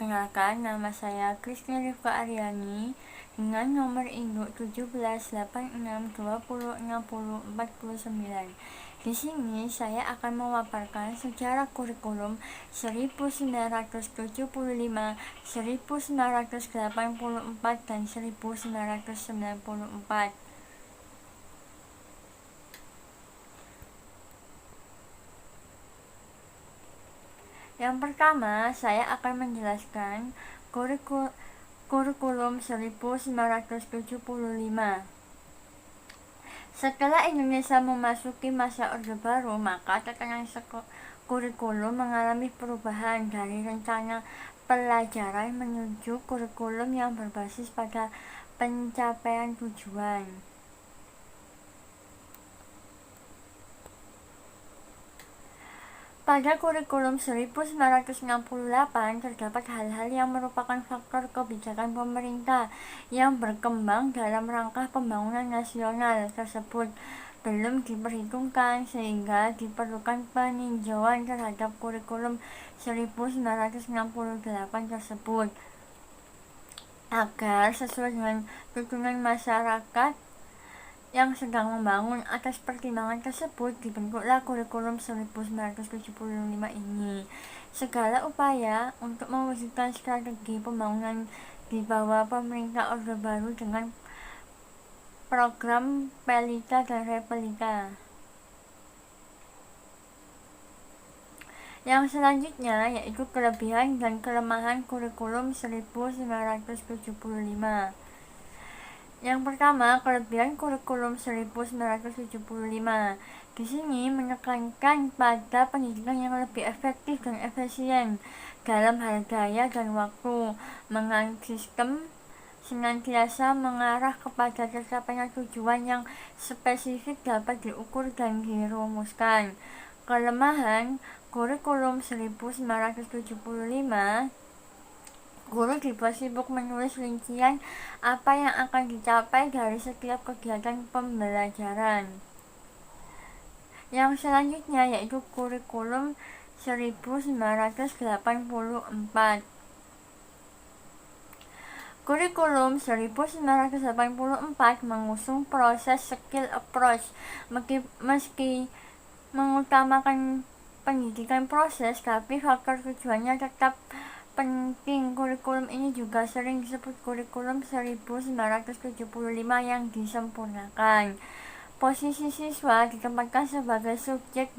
Perkenalkan, nama saya Krisna Rifka Aryani dengan nomor induk 1786206049. Di sini saya akan memaparkan sejarah kurikulum 1975, 1984, dan 1994. Yang pertama, saya akan menjelaskan kurikulum 1975. Setelah Indonesia memasuki masa Orde Baru, maka tatanan kurikulum mengalami perubahan dari rencana pelajaran menuju kurikulum yang berbasis pada pencapaian tujuan. Pada kurikulum 1968 terdapat hal-hal yang merupakan faktor kebijakan pemerintah yang berkembang dalam rangka pembangunan nasional tersebut belum diperhitungkan, sehingga diperlukan peninjauan terhadap kurikulum 1968 tersebut agar sesuai dengan tuntunan masyarakat yang sedang membangun. Atas pertimbangan tersebut dibentuklah kurikulum 1975 ini. Segala upaya untuk mewujudkan strategi pembangunan di bawah pemerintah Orde Baru dengan program Pelita dan Repelita. Yang selanjutnya yaitu kelebihan dan kelemahan kurikulum 1975. Yang pertama, kelebihan kurikulum 1975. Di sini menekankan pada pendidikan yang lebih efektif dan efisien dalam hal daya dan waktu, dengan sistem senantiasa mengarah kepada tercapainya tujuan yang spesifik dapat diukur dan dirumuskan. Kelemahan kurikulum 1975, guru dibuat sibuk menulis rincian apa yang akan dicapai dari setiap kegiatan pembelajaran. Yang selanjutnya yaitu kurikulum 1984. Kurikulum 1984 mengusung proses skill approach. Meski mengutamakan pendidikan proses, tapi faktor tujuannya tetap penting. Kurikulum ini juga sering disebut kurikulum 1975 yang disempurnakan. Posisi siswa ditempatkan sebagai subjek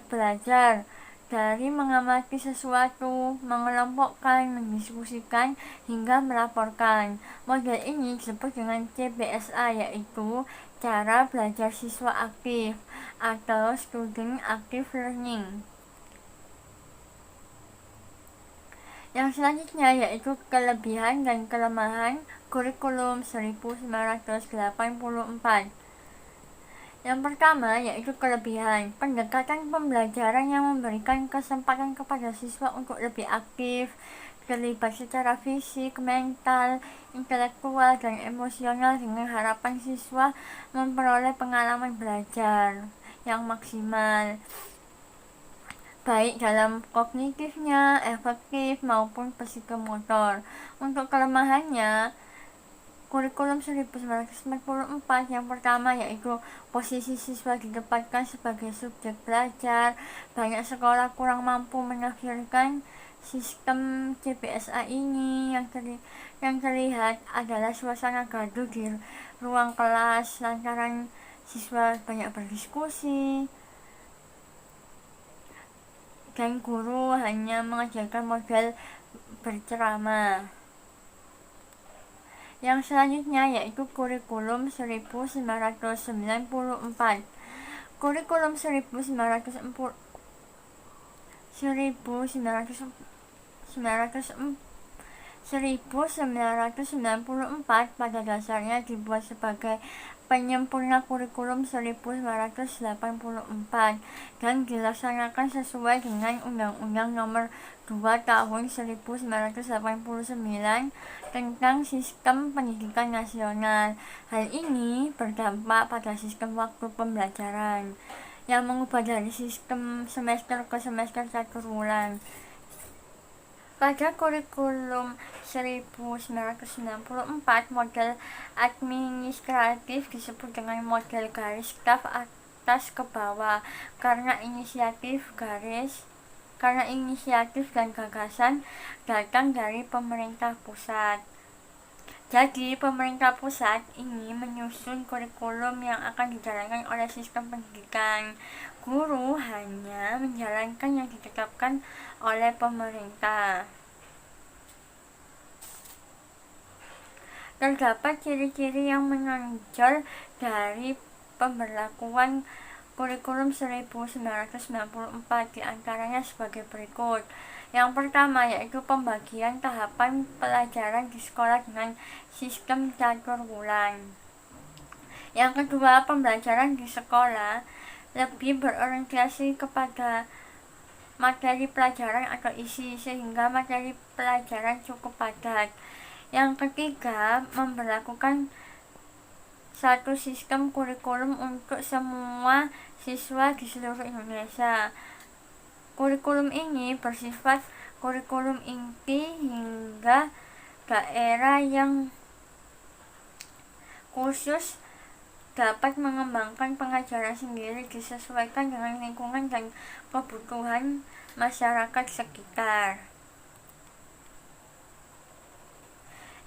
belajar, dari mengamati sesuatu, mengelompokkan, mendiskusikan, hingga melaporkan. Model ini disebut dengan CBSA, yaitu cara belajar siswa aktif atau student active learning. Yang selanjutnya yaitu kelebihan dan kelemahan kurikulum 1984. Yang pertama yaitu kelebihan, pendekatan pembelajaran yang memberikan kesempatan kepada siswa untuk lebih aktif, terlibat secara fisik, mental, intelektual, dan emosional, dengan harapan siswa memperoleh pengalaman belajar yang maksimal, baik dalam kognitifnya, efektif, maupun psikomotor. Untuk kelemahannya, kurikulum 1944 yang pertama yaitu posisi siswa ditempatkan sebagai subjek belajar. Banyak sekolah kurang mampu menafsirkan sistem CBSA ini. Yang terlihat adalah suasana gaduh di ruang kelas lantaran siswa banyak berdiskusi dan guru hanya mengajarkan model berceramah. Yang selanjutnya yaitu kurikulum 1994. Kurikulum 1994 pada dasarnya dibuat sebagai penyempurna kurikulum 1984 dan dilaksanakan sesuai dengan Undang-Undang Nomor 2 Tahun 1989 tentang Sistem Pendidikan Nasional. Hal ini berdampak pada sistem waktu pembelajaran yang mengubah dari sistem semester ke semester 1 bulan. Pada kurikulum 1994, model administratif disebut dengan model garis staf atas ke bawah karena inisiatif dan gagasan datang dari pemerintah pusat. Jadi, pemerintah pusat ini menyusun kurikulum yang akan dijalankan oleh sistem pendidikan. Guru hanya menjalankan yang ditetapkan oleh pemerintah. Terdapat ciri-ciri yang menonjol dari pemberlakuan kurikulum 1994, diantaranya sebagai berikut. Yang pertama yaitu pembagian tahapan pelajaran di sekolah dengan sistem catur bulan. Yang kedua, pembelajaran di sekolah lebih berorientasi kepada materi pelajaran atau isi, sehingga materi pelajaran cukup padat. Yang ketiga, memberlakukan satu sistem kurikulum untuk semua siswa di seluruh Indonesia. Kurikulum ini bersifat kurikulum inti hingga daerah yang khusus dapat mengembangkan pengajaran sendiri disesuaikan dengan lingkungan dan kebutuhan masyarakat sekitar.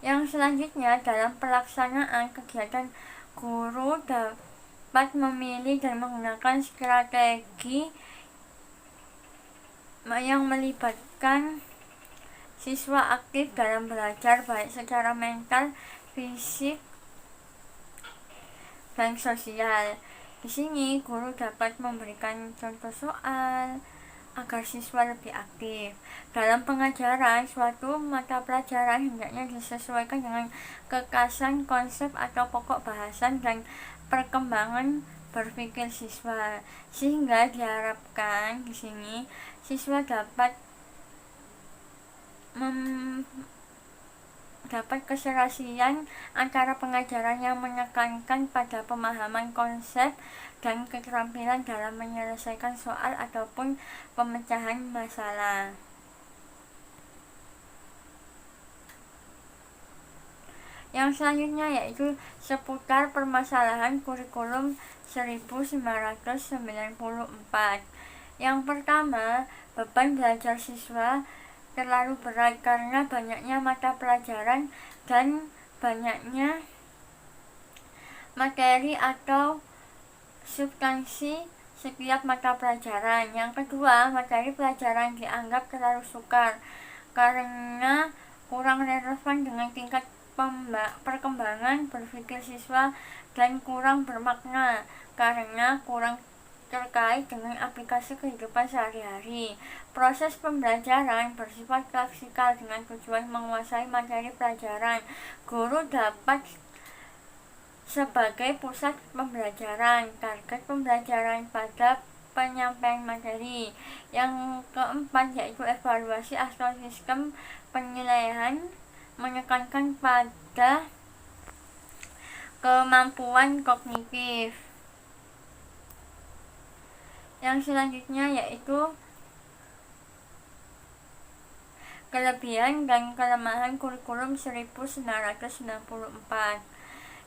Yang selanjutnya, dalam pelaksanaan kegiatan, guru dapat memilih dan menggunakan strategi yang melibatkan siswa aktif dalam belajar, baik secara mental, fisik, dan sosial. Di sini, guru dapat memberikan contoh soal agar siswa lebih aktif. Dalam pengajaran, suatu mata pelajaran hendaknya disesuaikan dengan kekasan konsep atau pokok bahasan dan perkembangan berpikir siswa, sehingga diharapkan di sini siswa dapat keserasian antara pengajaran yang menekankan pada pemahaman konsep dan keterampilan dalam menyelesaikan soal ataupun pemecahan masalah. Yang selanjutnya yaitu seputar permasalahan kurikulum 1994. Yang pertama, beban belajar siswa terlalu berat karena banyaknya mata pelajaran dan banyaknya materi atau substansi setiap mata pelajaran. Yang kedua, materi pelajaran dianggap terlalu sukar karena kurang relevan dengan tingkat perkembangan berpikir siswa dan kurang bermakna karena kurang terkait dengan aplikasi kehidupan sehari-hari. Proses pembelajaran bersifat klasikal dengan tujuan menguasai materi pelajaran. Guru dapat sebagai pusat pembelajaran, target pembelajaran pada penyampaian materi. Yang keempat yaitu evaluasi atau sistem penilaian menekankan pada kemampuan kognitif. Yang selanjutnya yaitu kelebihan dan kelemahan kurikulum 1994.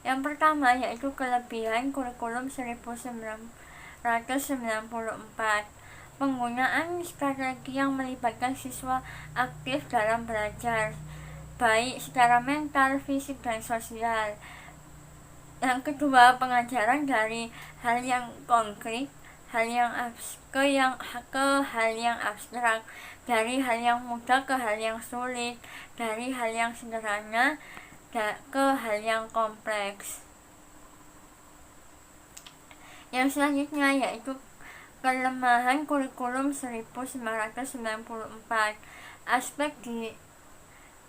Yang pertama yaitu kelebihan kurikulum 1994. Penggunaan strategi yang melibatkan siswa aktif dalam belajar, baik secara mental, fisik, dan sosial. Yang kedua, pengajaran dari hal yang konkret ke hal yang abstrak, dari hal yang mudah ke hal yang sulit, dari hal yang sederhana ke hal yang kompleks. Yang selanjutnya yaitu kelemahan kurikulum 1994. Aspek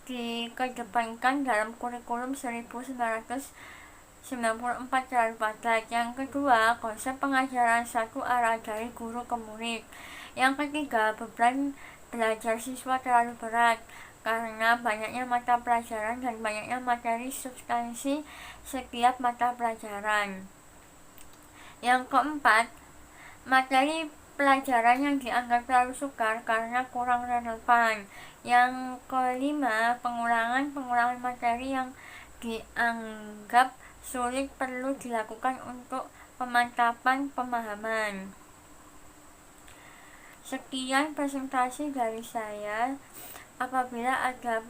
dikedepankan dalam kurikulum 1994 terlalu padat. Yang kedua, konsep pengajaran satu arah dari guru ke murid. Yang ketiga, beban belajar siswa terlalu berat karena banyaknya mata pelajaran dan banyaknya materi substansi setiap mata pelajaran. Yang keempat, materi pelajaran yang dianggap terlalu sukar karena kurang relevan. Yang kelima, pengulangan materi yang dianggap sulit perlu dilakukan untuk pemantapan pemahaman. Sekian presentasi dari saya. Apabila ada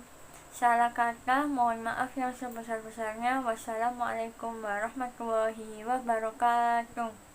salah kata, mohon maaf yang sebesar-besarnya. Wassalamualaikum warahmatullahi wabarakatuh.